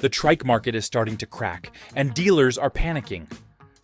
The trike market is starting to crack, and dealers are panicking.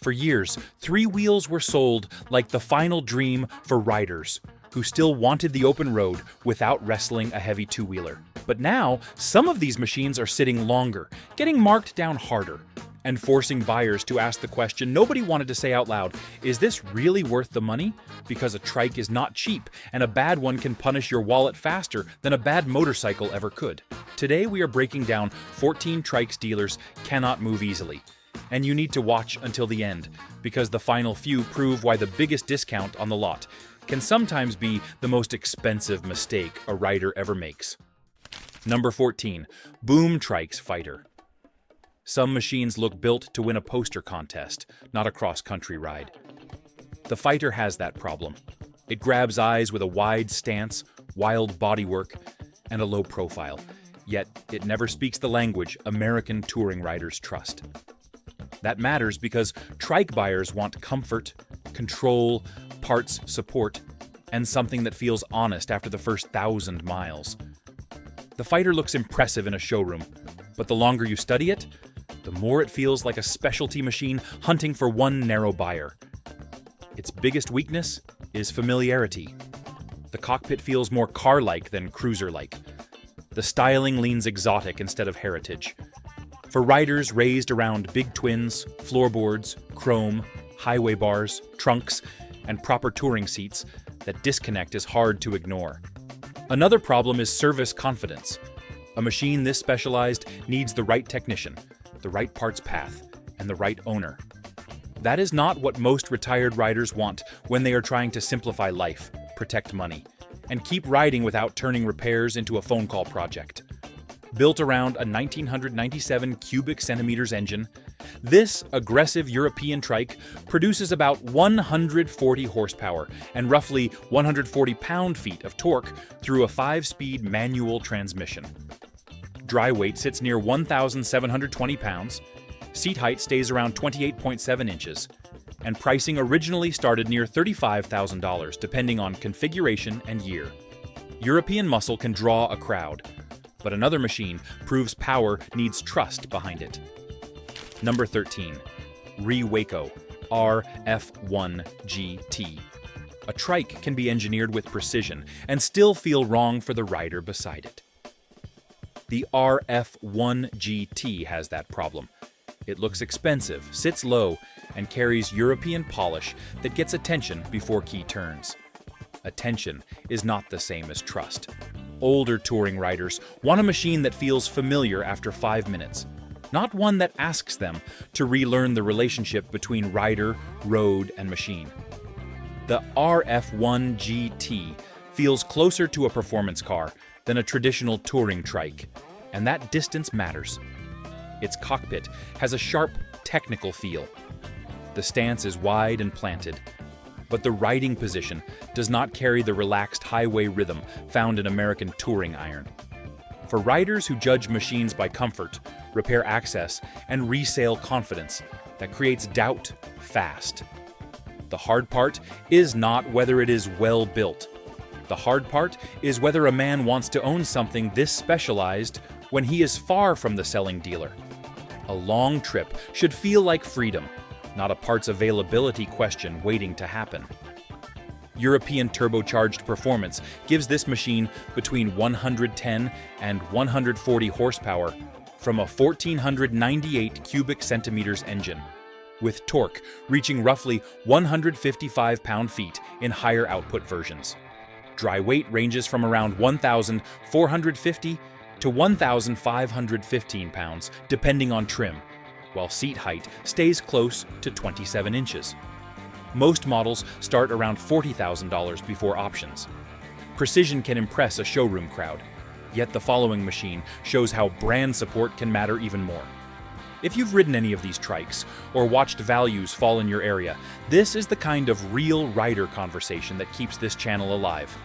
For years, three wheels were sold like the final dream for riders who still wanted the open road without wrestling a heavy two-wheeler. But now, some of these machines are sitting longer, getting marked down harder, and forcing buyers to ask the question nobody wanted to say out loud: is this really worth the money? Because a trike is not cheap, and a bad one can punish your wallet faster than a bad motorcycle ever could. Today we are breaking down 14 trikes dealers cannot move easily. And you need to watch until the end, because the final few prove why the biggest discount on the lot can sometimes be the most expensive mistake a rider ever makes. Number 14. Boom Trikes Fighter. Some machines look built to win a poster contest, not a cross-country ride. The Fighter has that problem. It grabs eyes with a wide stance, wild bodywork, and a low profile. Yet, it never speaks the language American touring riders trust. That matters because trike buyers want comfort, control, parts support, and something that feels honest after the first 1,000 miles. The Fighter looks impressive in a showroom, but the longer you study it, the more it feels like a specialty machine hunting for one narrow buyer. Its biggest weakness is familiarity. The cockpit feels more car-like than cruiser-like. The styling leans exotic instead of heritage. For riders raised around big twins, floorboards, chrome, highway bars, trunks, and proper touring seats, that disconnect is hard to ignore. Another problem is service confidence. A machine this specialized needs the right technician, the right parts path, and the right owner. That is not what most retired riders want when they are trying to simplify life, protect money, and keep riding without turning repairs into a phone call project. Built around a 1997 cubic centimeters engine, this aggressive European trike produces about 140 horsepower and roughly 140 pound-feet of torque through a 5-speed manual transmission. Dry weight sits near 1,720 pounds, seat height stays around 28.7 inches, and pricing originally started near $35,000 depending on configuration and year. European muscle can draw a crowd, but another machine proves power needs trust behind it. Number 13. 𝐉𝐨𝐿𝐴𝐻 𝑟F1GT. A trike can be engineered with precision and still feel wrong for the rider beside it. The RF1GT has that problem. It looks expensive, sits low, and carries European polish that gets attention before key turns. Attention is not the same as trust. Older touring riders want a machine that feels familiar after 5 minutes, not one that asks them to relearn the relationship between rider, road, and machine. The RF1GT feels closer to a performance car than a traditional touring trike, and that distance matters. Its cockpit has a sharp, technical feel. The stance is wide and planted, but the riding position does not carry the relaxed highway rhythm found in American touring iron. For riders who judge machines by comfort, repair access, and resale confidence, that creates doubt fast. The hard part is not whether it is well built. The hard part is whether a man wants to own something this specialized when he is far from the selling dealer. A long trip should feel like freedom, not a parts availability question waiting to happen. European turbocharged performance gives this machine between 110 and 140 horsepower from a 1,498 cubic centimeters engine, with torque reaching roughly 155 pound-feet in higher output versions. Dry weight ranges from around 1,450 to 1,515 pounds, depending on trim, while seat height stays close to 27 inches. Most models start around $40,000 before options. Precision can impress a showroom crowd, yet the following machine shows how brand support can matter even more. If you've ridden any of these trikes or watched values fall in your area, this is the kind of real rider conversation that keeps this channel alive.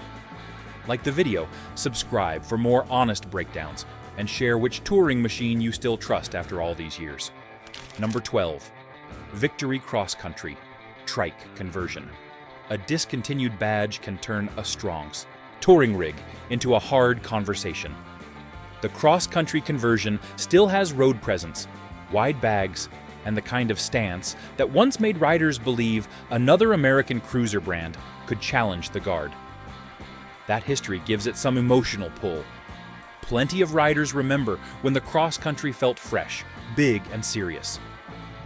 Like the video, subscribe for more honest breakdowns, and share which touring machine you still trust after all these years. Number 12. Victory Cross Country Trike Conversion. A discontinued badge can turn a Strong's touring rig into a hard conversation. the cross-country conversion still has road presence, wide bags, and the kind of stance that once made riders believe another American cruiser brand could challenge the guard. That history gives it some emotional pull. Plenty of riders remember when the cross-country felt fresh, big, and serious.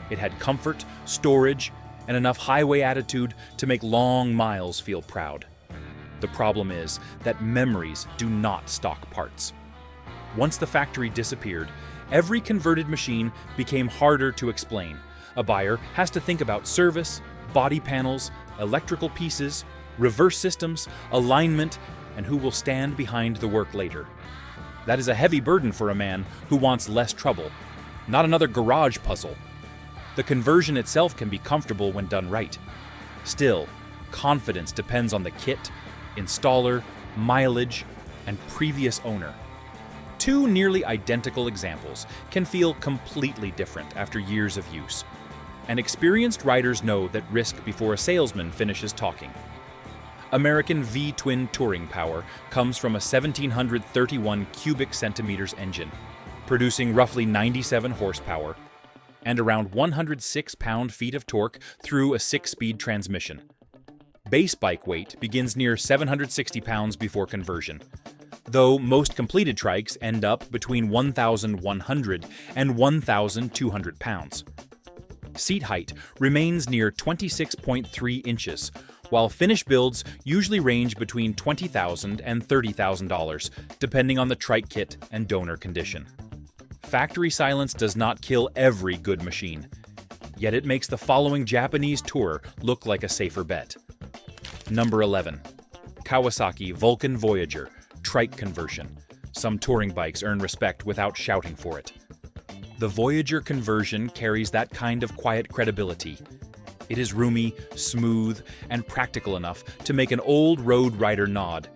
It had comfort, storage, and enough highway attitude to make long miles feel proud. The problem is that memories do not stock parts. Once the factory disappeared, every converted machine became harder to explain. A buyer has to think about service, body panels, electrical pieces, reverse systems, alignment, and who will stand behind the work later. That is a heavy burden for a man who wants less trouble, not another garage puzzle. The conversion itself can be comfortable when done right. Still, confidence depends on the kit, installer, mileage, and previous owner. Two nearly identical examples can feel completely different after years of use. And experienced riders know that risk before a salesman finishes talking. American V-twin touring power comes from a 1,731 cubic centimeters engine, producing roughly 97 horsepower and around 106 pound-feet of torque through a 6-speed transmission. Base bike weight begins near 760 pounds before conversion, though most completed trikes end up between 1,100 and 1,200 pounds. Seat height remains near 26.3 inches, while finished builds usually range between $20,000 and $30,000, depending on the trike kit and donor condition. Factory silence does not kill every good machine, yet it makes the following Japanese tourer look like a safer bet. Number 11. Kawasaki Vulcan Voyager Trike conversion. Some touring bikes earn respect without shouting for it. The Voyager conversion carries that kind of quiet credibility. It is roomy, smooth, and practical enough to make an old road rider nod,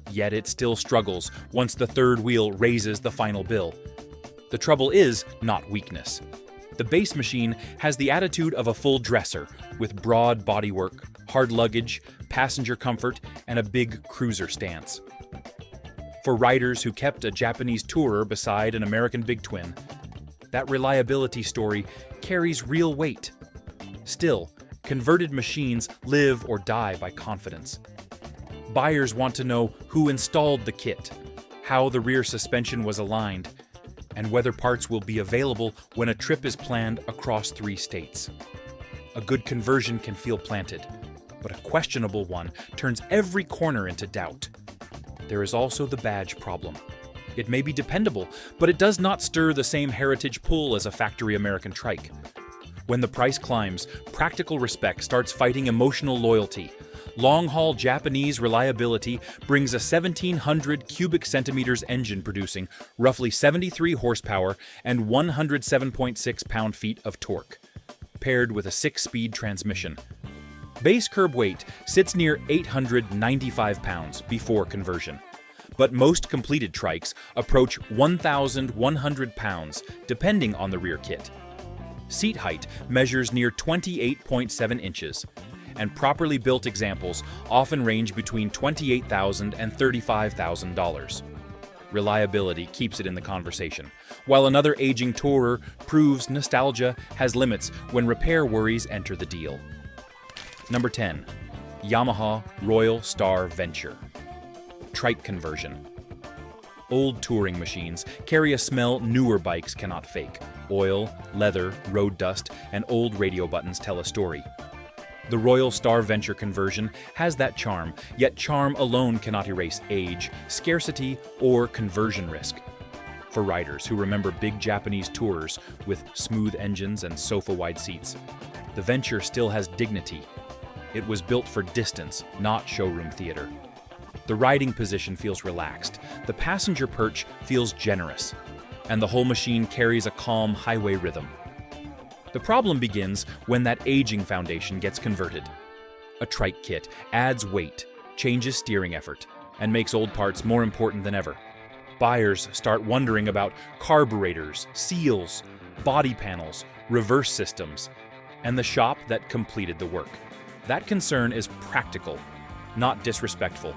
yet it still struggles once the third wheel raises the final bill. The trouble is not weakness. The base machine has the attitude of a full dresser, with broad bodywork, hard luggage, passenger comfort, and a big cruiser stance. For riders who kept a Japanese tourer beside an American big twin, that reliability story carries real weight. Still, converted machines live or die by confidence. Buyers want to know who installed the kit, how the rear suspension was aligned, and whether parts will be available when a trip is planned across 3 states. A good conversion can feel planted, but a questionable one turns every corner into doubt. There is also the badge problem. It may be dependable, but it does not stir the same heritage pull as a factory American trike. When the price climbs, practical respect starts fighting emotional loyalty. Long-haul Japanese reliability brings a 1,700 cubic centimeters engine producing roughly 73 horsepower and 107.6 pound-feet of torque, paired with a 6-speed transmission. Base curb weight sits near 895 pounds before conversion, but most completed trikes approach 1,100 pounds depending on the rear kit. Seat height measures near 28.7 inches, and properly built examples often range between $28,000 and $35,000. Reliability keeps it in the conversation, while another aging tourer proves nostalgia has limits when repair worries enter the deal. Number 10. Yamaha Royal Star Venture Trike conversion. Old touring machines carry a smell newer bikes cannot fake. Oil, leather, road dust, and old radio buttons tell a story. The Royal Star Venture conversion has that charm, yet charm alone cannot erase age, scarcity, or conversion risk. For riders who remember big Japanese tourers with smooth engines and sofa-wide seats, the Venture still has dignity. It was built for distance, not showroom theater. The riding position feels relaxed, the passenger perch feels generous, and the whole machine carries a calm highway rhythm. The problem begins when that aging foundation gets converted. A trike kit adds weight, changes steering effort, and makes old parts more important than ever. Buyers start wondering about carburetors, seals, body panels, reverse systems, and the shop that completed the work. That concern is practical, not disrespectful.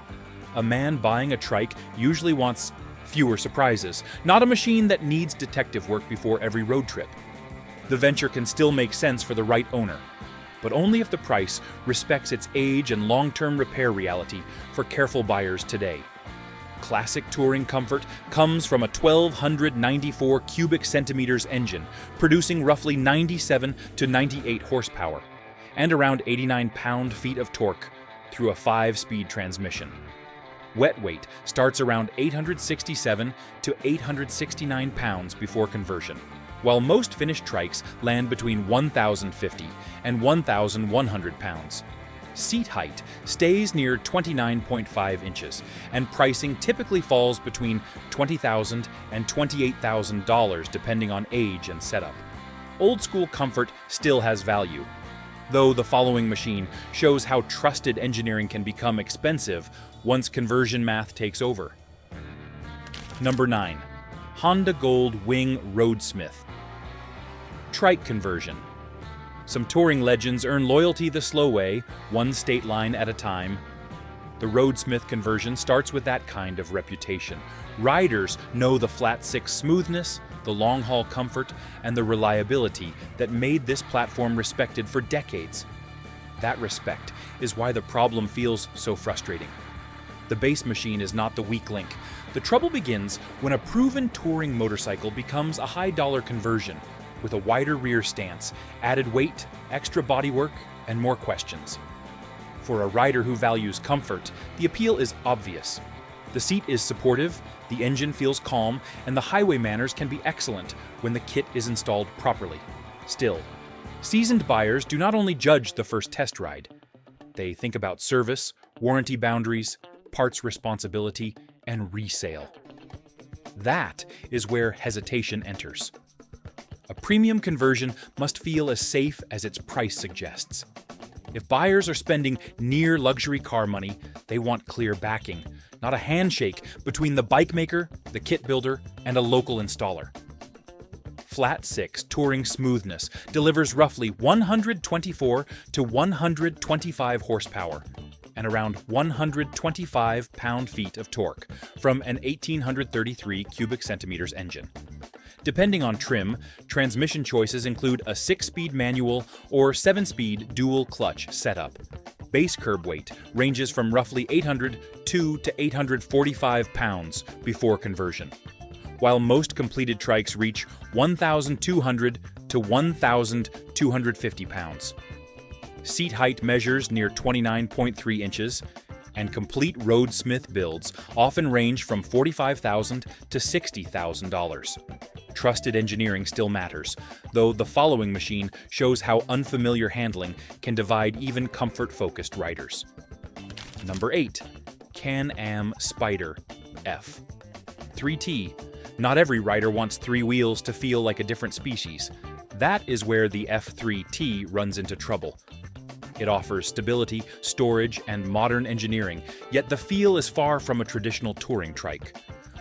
A man buying a trike usually wants Fewer surprises, not a machine that needs detective work before every road trip. The venture can still make sense for the right owner, but only if the price respects its age and long-term repair reality for careful buyers today. Classic touring comfort comes from a 1,294 cubic centimeters engine, producing roughly 97 to 98 horsepower, and around 89 pound-feet of torque through a 5-speed transmission. Wet weight starts around 867 to 869 pounds before conversion, while most finished trikes land between 1,050 and 1,100 pounds. Seat height stays near 29.5 inches, and pricing typically falls between $20,000 and $28,000 depending on age and setup. Old-school comfort still has value, though the following machine shows how trusted engineering can become expensive once conversion math takes over. Number 9. Honda Gold Wing Roadsmith. Trike conversion. Some touring legends earn loyalty the slow way, one state line at a time. The Roadsmith conversion starts with that kind of reputation. Riders know the flat six smoothness, the long-haul comfort, and the reliability that made this platform respected for decades. That respect is why the problem feels so frustrating. The base machine is not the weak link. The trouble begins when a proven touring motorcycle becomes a high-dollar conversion, with a wider rear stance, added weight, extra bodywork, and more questions. For a rider who values comfort, the appeal is obvious. The seat is supportive, the engine feels calm, and the highway manners can be excellent when the kit is installed properly. Still, seasoned buyers do not only judge the first test ride. They think about service, warranty boundaries, parts responsibility, and resale. That is where hesitation enters. A premium conversion must feel as safe as its price suggests. If buyers are spending near luxury car money, they want clear backing, not a handshake between the bike maker, the kit builder, and a local installer. Flat 6 touring smoothness delivers roughly 124 to 125 horsepower and around 125 pound-feet of torque from an 1,833 cubic centimeters engine. Depending on trim, transmission choices include a 6-speed manual or 7-speed dual-clutch setup. Base curb weight ranges from roughly 802 to 845 pounds before conversion, while most completed trikes reach 1,200 to 1,250 pounds. Seat height measures near 29.3 inches, and complete Roadsmith builds often range from $45,000 to $60,000. Trusted engineering still matters, though the following machine shows how unfamiliar handling can divide even comfort-focused riders. Number 8. Can-Am Spyder F. 3T. Not every rider wants 3 wheels to feel like a different species. That is where the F3T runs into trouble. It offers stability, storage, and modern engineering, yet the feel is far from a traditional touring trike.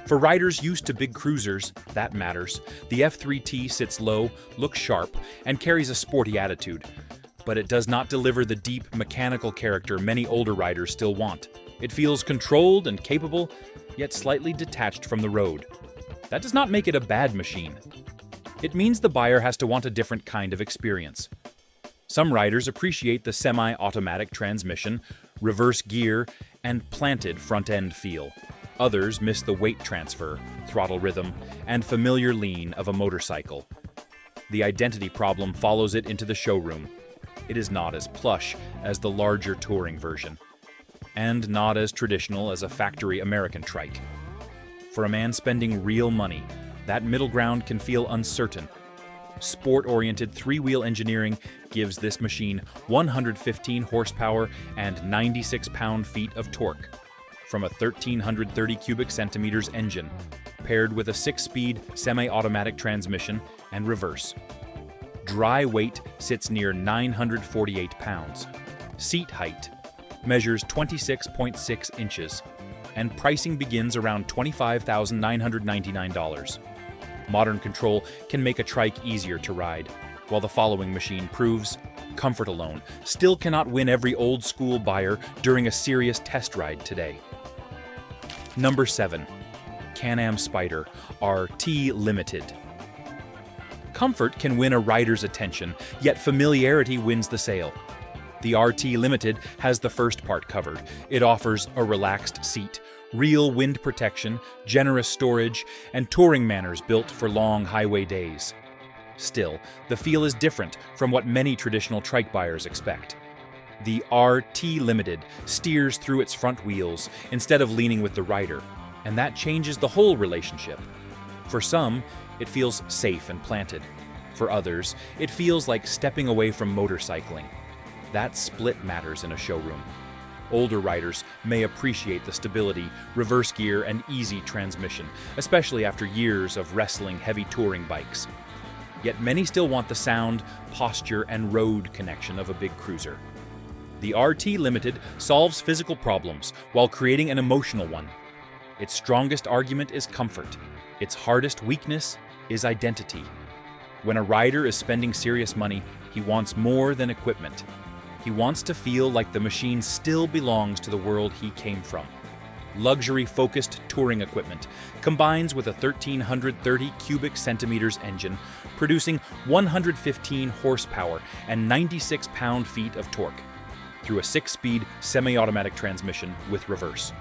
For riders used to big cruisers, that matters. The F3T sits low, looks sharp, and carries a sporty attitude. But it does not deliver the deep, mechanical character many older riders still want. It feels controlled and capable, yet slightly detached from the road. That does not make it a bad machine. It means the buyer has to want a different kind of experience. Some riders appreciate the semi-automatic transmission, reverse gear, and planted front-end feel. Others miss the weight transfer, throttle rhythm, and familiar lean of a motorcycle. The identity problem follows it into the showroom. It is not as plush as the larger touring version, and not as traditional as a factory American trike. For a man spending real money, that middle ground can feel uncertain. Sport-oriented 3-wheel engineering gives this machine 115 horsepower and 96 pound-feet of torque from a 1,330 cubic centimeters engine, paired with a 6-speed semi-automatic transmission and reverse. Dry weight sits near 948 pounds. Seat height measures 26.6 inches, and pricing begins around $25,999. Modern control can make a trike easier to ride, while the following machine proves comfort alone still cannot win every old-school buyer during a serious test ride today. Number 7. Can-Am Spyder RT Limited. Comfort can win a rider's attention, yet familiarity wins the sale. The RT Limited has the first part covered. It offers a relaxed seat, real wind protection, generous storage, and touring manners built for long highway days. Still, the feel is different from what many traditional trike buyers expect. The RT Limited steers through its front wheels instead of leaning with the rider, and that changes the whole relationship. For some, it feels safe and planted. For others, it feels like stepping away from motorcycling. That split matters in a showroom. Older riders may appreciate the stability, reverse gear, and easy transmission, especially after years of wrestling heavy touring bikes. Yet many still want the sound, posture, and road connection of a big cruiser. The RT Limited solves physical problems while creating an emotional one. Its strongest argument is comfort. Its hardest weakness is identity. When a rider is spending serious money, he wants more than equipment. He wants to feel like the machine still belongs to the world he came from. Luxury-focused touring equipment combines with a 1,330 cubic centimeters engine, producing 115 horsepower and 96 pound-feet of torque, through a 6-speed semi-automatic transmission with reverse.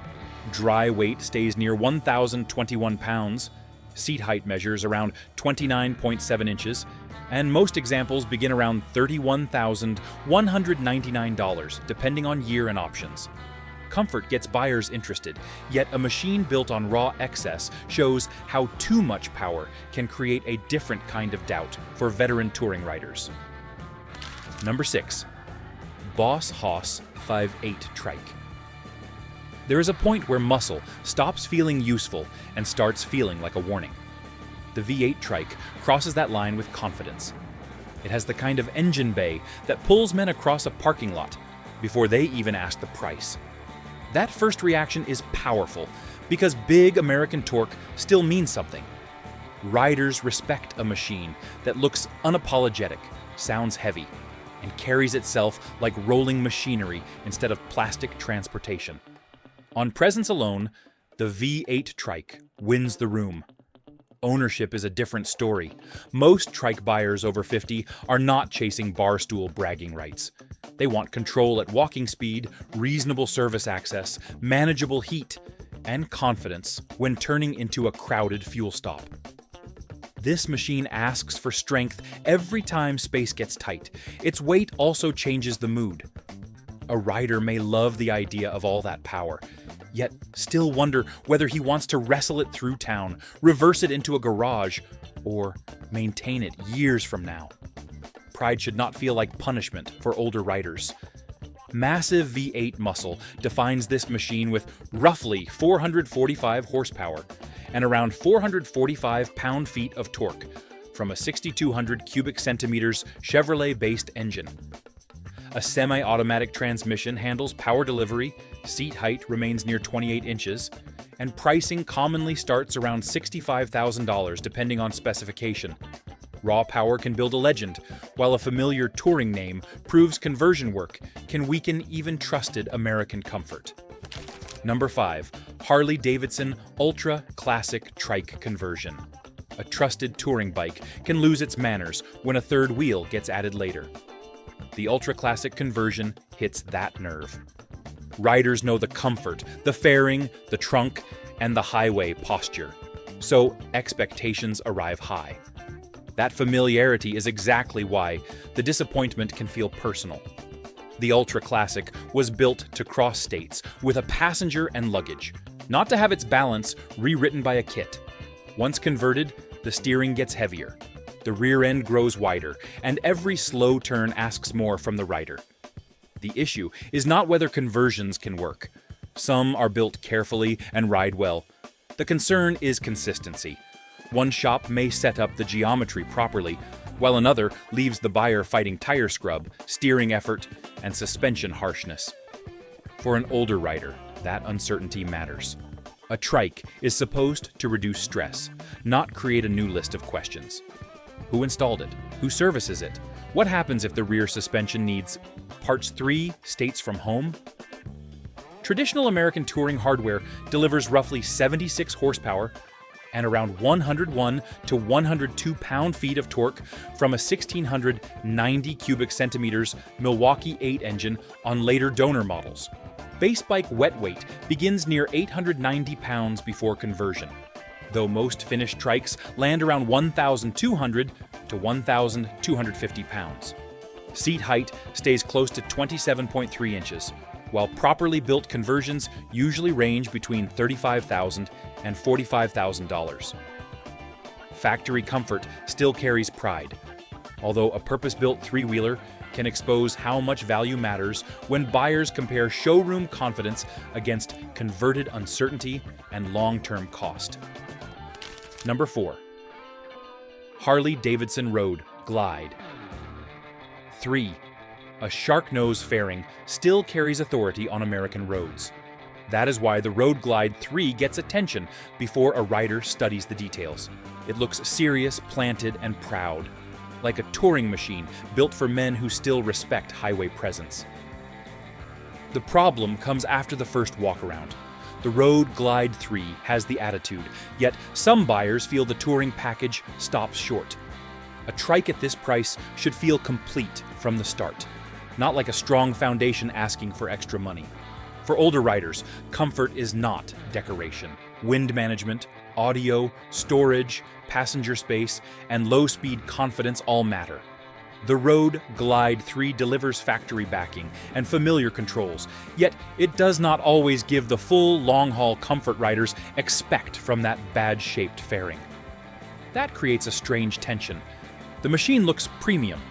Dry weight stays near 1,021 pounds, seat height measures around 29.7 inches, and most examples begin around $31,199, depending on year and options. Comfort gets buyers interested, yet a machine built on raw excess shows how too much power can create a different kind of doubt for veteran touring riders. Number 6. 𝐉𝐸 𝒐𝒕𝒉𝒆𝒓 Trike. There is a point where muscle stops feeling useful and starts feeling like a warning. The V8 Trike crosses that line with confidence. It has the kind of engine bay that pulls men across a parking lot before they even ask the price. That first reaction is powerful because big American torque still means something. Riders respect a machine that looks unapologetic, sounds heavy, and carries itself like rolling machinery instead of plastic transportation. On presence alone, the V8 Trike wins the room. Ownership is a different story. Most trike buyers over 50 are not chasing barstool bragging rights. They want control at walking speed, reasonable service access, manageable heat, and confidence when turning into a crowded fuel stop. This machine asks for strength every time space gets tight. Its weight also changes the mood. A rider may love the idea of all that power, yet still wonder whether he wants to wrestle it through town, reverse it into a garage, or maintain it years from now. Pride should not feel like punishment for older riders. Massive V8 muscle defines this machine with roughly 445 horsepower and around 445 pound-feet of torque from a 6,200 cubic centimeters Chevrolet-based engine. A semi-automatic transmission handles power delivery, seat height remains near 28 inches, and pricing commonly starts around $65,000 depending on specification. Raw power can build a legend, while a familiar touring name proves conversion work can weaken even trusted American comfort. Number 5. Harley-Davidson Ultra Classic Trike Conversion. A trusted touring bike can lose its manners when a third wheel gets added later. The Ultra Classic conversion hits that nerve. Riders know the comfort, the fairing, the trunk, and the highway posture, so expectations arrive high. That familiarity is exactly why the disappointment can feel personal. The Ultra Classic was built to cross states with a passenger and luggage, not to have its balance rewritten by a kit. Once converted, the steering gets heavier. The rear end grows wider, and every slow turn asks more from the rider. The issue is not whether conversions can work. Some are built carefully and ride well. The concern is consistency. One shop may set up the geometry properly, while another leaves the buyer fighting tire scrub, steering effort, and suspension harshness. For an older rider, that uncertainty matters. A trike is supposed to reduce stress, not create a new list of questions. Who installed it? Who services it? What happens if the rear suspension needs parts 3 states from home? Traditional American touring hardware delivers roughly 76 horsepower, and around 101 to 102 pound-feet of torque from a 1,690 cubic centimeters Milwaukee 8 engine on later donor models. Base bike wet weight begins near 890 pounds before conversion, though most finished trikes land around 1,200 to 1,250 pounds. Seat height stays close to 27.3 inches, while properly built conversions usually range between $35,000 and $45,000. Factory comfort still carries pride, although a purpose-built three-wheeler can expose how much value matters when buyers compare showroom confidence against converted uncertainty and long-term cost. Number 4. Harley-Davidson Road Glide. 3. A shark nose fairing still carries authority on American roads. That is why the Road Glide 3 gets attention before a rider studies the details. It looks serious, planted, and proud, like a touring machine built for men who still respect highway presence. The problem comes after the first walk-around. The Road Glide 3 has the attitude, yet some buyers feel the touring package stops short. A trike at this price should feel complete from the start, not like a strong foundation asking for extra money. For older riders, comfort is not decoration. Wind management, audio, storage, passenger space, and low-speed confidence all matter. The Road Glide 3 delivers factory backing and familiar controls, yet it does not always give the full long-haul comfort riders expect from that badge-shaped fairing. That creates a strange tension. The machine looks premium,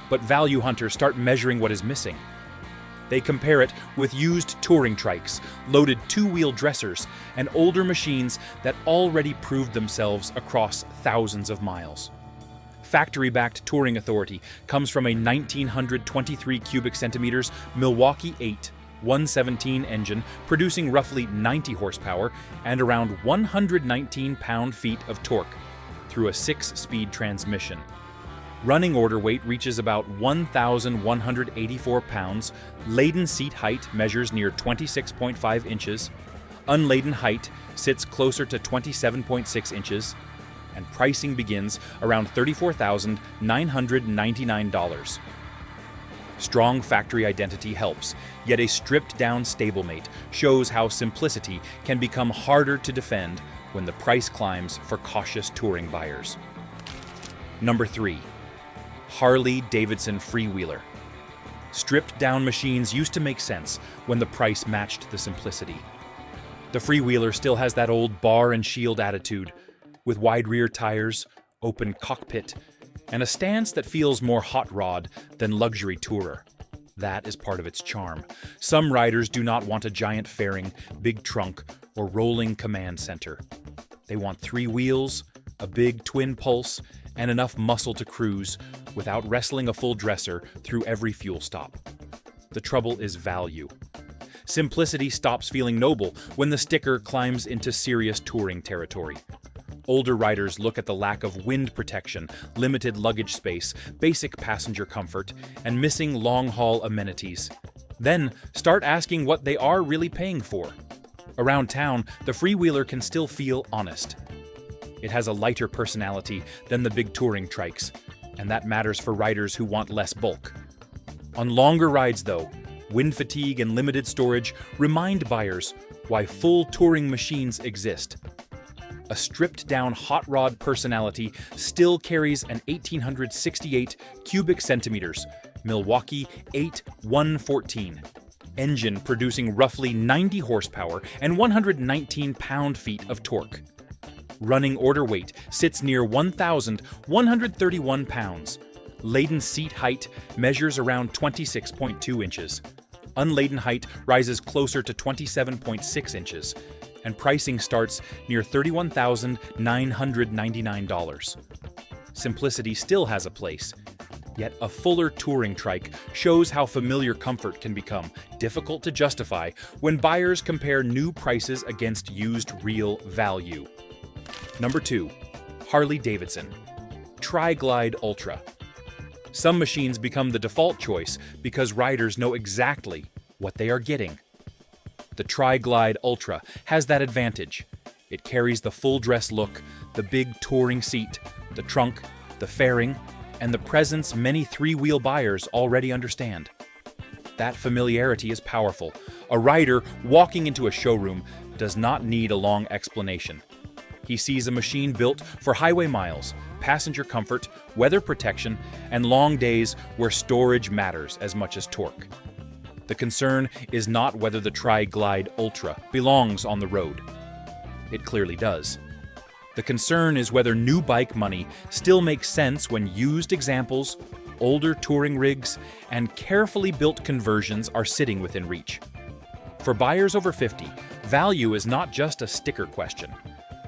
but value hunters start measuring what is missing. They compare it with used touring trikes, loaded two-wheel dressers, and older machines that already proved themselves across thousands of miles. Factory-backed touring authority comes from a 1,923 cubic centimeters Milwaukee 8 117 engine producing roughly 90 horsepower and around 119 pound-feet of torque through a 6-speed transmission. Running order weight reaches about 1,184 pounds, laden seat height measures near 26.5 inches, unladen height sits closer to 27.6 inches, and pricing begins around $34,999. Strong factory identity helps, yet a stripped-down stablemate shows how simplicity can become harder to defend when the price climbs for cautious touring buyers. Number 3. Harley-Davidson Freewheeler. Stripped-down machines used to make sense when the price matched the simplicity. The Freewheeler still has that old bar and shield attitude, with wide rear tires, open cockpit, and a stance that feels more hot rod than luxury tourer. That is part of its charm. Some riders do not want a giant fairing, big trunk, or rolling command center. They want 3 wheels, a big twin pulse, and enough muscle to cruise without wrestling a full dresser through every fuel stop. The trouble is value. Simplicity stops feeling noble when the sticker climbs into serious touring territory. Older riders look at the lack of wind protection, limited luggage space, basic passenger comfort, and missing long-haul amenities. Then start asking what they are really paying for. Around town, the Freewheeler can still feel honest. It has a lighter personality than the big touring trikes, and that matters for riders who want less bulk. On longer rides, though, wind fatigue and limited storage remind buyers why full touring machines exist. A stripped-down hot rod personality still carries an 1,868 cubic centimeters Milwaukee 8 114 engine producing roughly 90 horsepower and 119 pound-feet of torque. Running order weight sits near 1,131 pounds. Laden seat height measures around 26.2 inches. Unladen height rises closer to 27.6 inches, and pricing starts near $31,999. Simplicity still has a place, yet a fuller touring trike shows how familiar comfort can become difficult to justify when buyers compare new prices against used real value. Number 2. Harley-Davidson Tri-Glide Ultra. Some machines become the default choice because riders know exactly what they are getting. The Tri-Glide Ultra has that advantage. It carries the full-dress look, the big touring seat, the trunk, the fairing, and the presence many three-wheel buyers already understand. That familiarity is powerful. A rider walking into a showroom does not need a long explanation. He sees a machine built for highway miles, passenger comfort, weather protection, and long days where storage matters as much as torque. The concern is not whether the Tri-Glide Ultra belongs on the road. It clearly does. The concern is whether new bike money still makes sense when used examples, older touring rigs, and carefully built conversions are sitting within reach. For buyers over 50, value is not just a sticker question.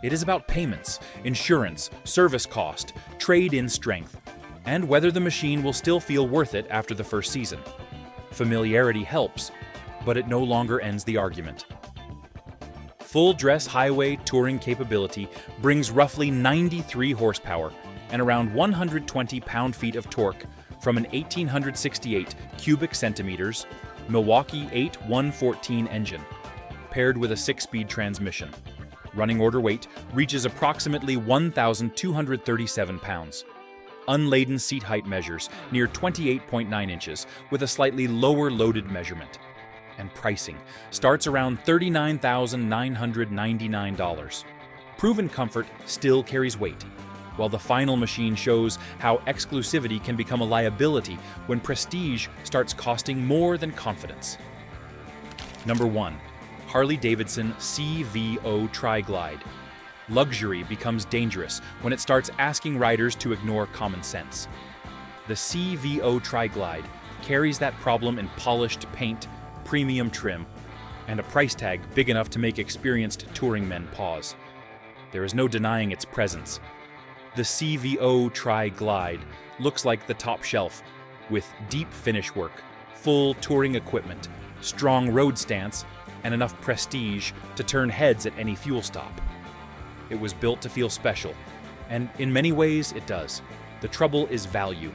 It is about payments, insurance, service cost, trade-in strength, and whether the machine will still feel worth it after the first season. Familiarity helps, but it no longer ends the argument. Full-dress highway touring capability brings roughly 93 horsepower and around 120 pound-feet of torque from an 1868 cubic centimeters Milwaukee 8 114 engine, paired with a 6-speed transmission. Running order weight reaches approximately 1,237 pounds. Unladen seat height measures near 28.9 inches with a slightly lower loaded measurement. And pricing starts around $39,999. Proven comfort still carries weight, while the final machine shows how exclusivity can become a liability when prestige starts costing more than confidence. Number 1. Harley-Davidson 𝐶𝒕𝒉𝒆𝒓 Tri-Glide. Luxury becomes dangerous when it starts asking riders to ignore common sense. The 𝐶𝒕𝒉𝒆𝒓 Tri-Glide carries that problem in polished paint, premium trim, and a price tag big enough to make experienced touring men pause. There is no denying its presence. The 𝐶𝒕𝒉𝒆𝒓 Tri-Glide looks like the top shelf, with deep finish work, full touring equipment, strong road stance, and enough prestige to turn heads at any fuel stop. It was built to feel special, and in many ways it does. The trouble is value.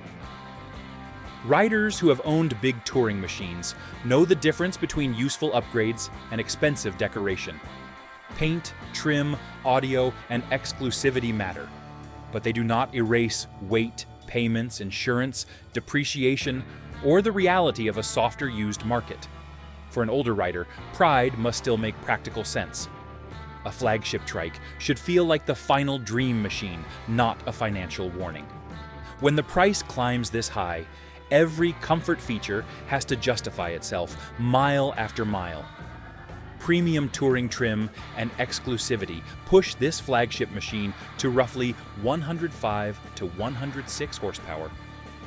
Riders who have owned big touring machines know the difference between useful upgrades and expensive decoration. Paint, trim, audio, and exclusivity matter, but they do not erase weight, payments, insurance, depreciation, or the reality of a softer used market. For an older rider, pride must still make practical sense. A flagship trike should feel like the final dream machine, not a financial warning. When the price climbs this high, every comfort feature has to justify itself mile after mile. Premium touring trim and exclusivity push this flagship machine to roughly 105 to 106 horsepower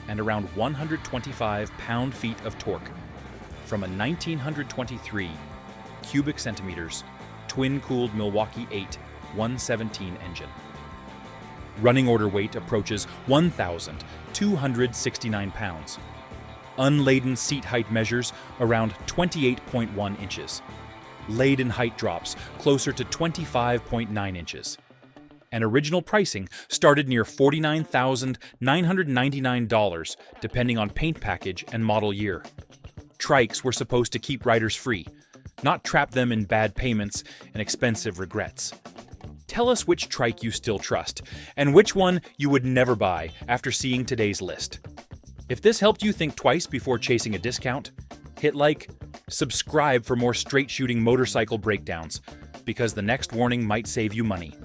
and around 125 pound-feet of torque from a 1923 cubic centimeters twin-cooled Milwaukee 8 117 engine. Running order weight approaches 1,269 pounds. Unladen seat height measures around 28.1 inches. Laden height drops closer to 25.9 inches. And original pricing started near $49,999 depending on paint package and model year. Trikes were supposed to keep riders free, not trap them in bad payments and expensive regrets. Tell us which trike you still trust, and which one you would never buy after seeing today's list. If this helped you think twice before chasing a discount, hit like, subscribe for more straight-shooting motorcycle breakdowns, because the next warning might save you money.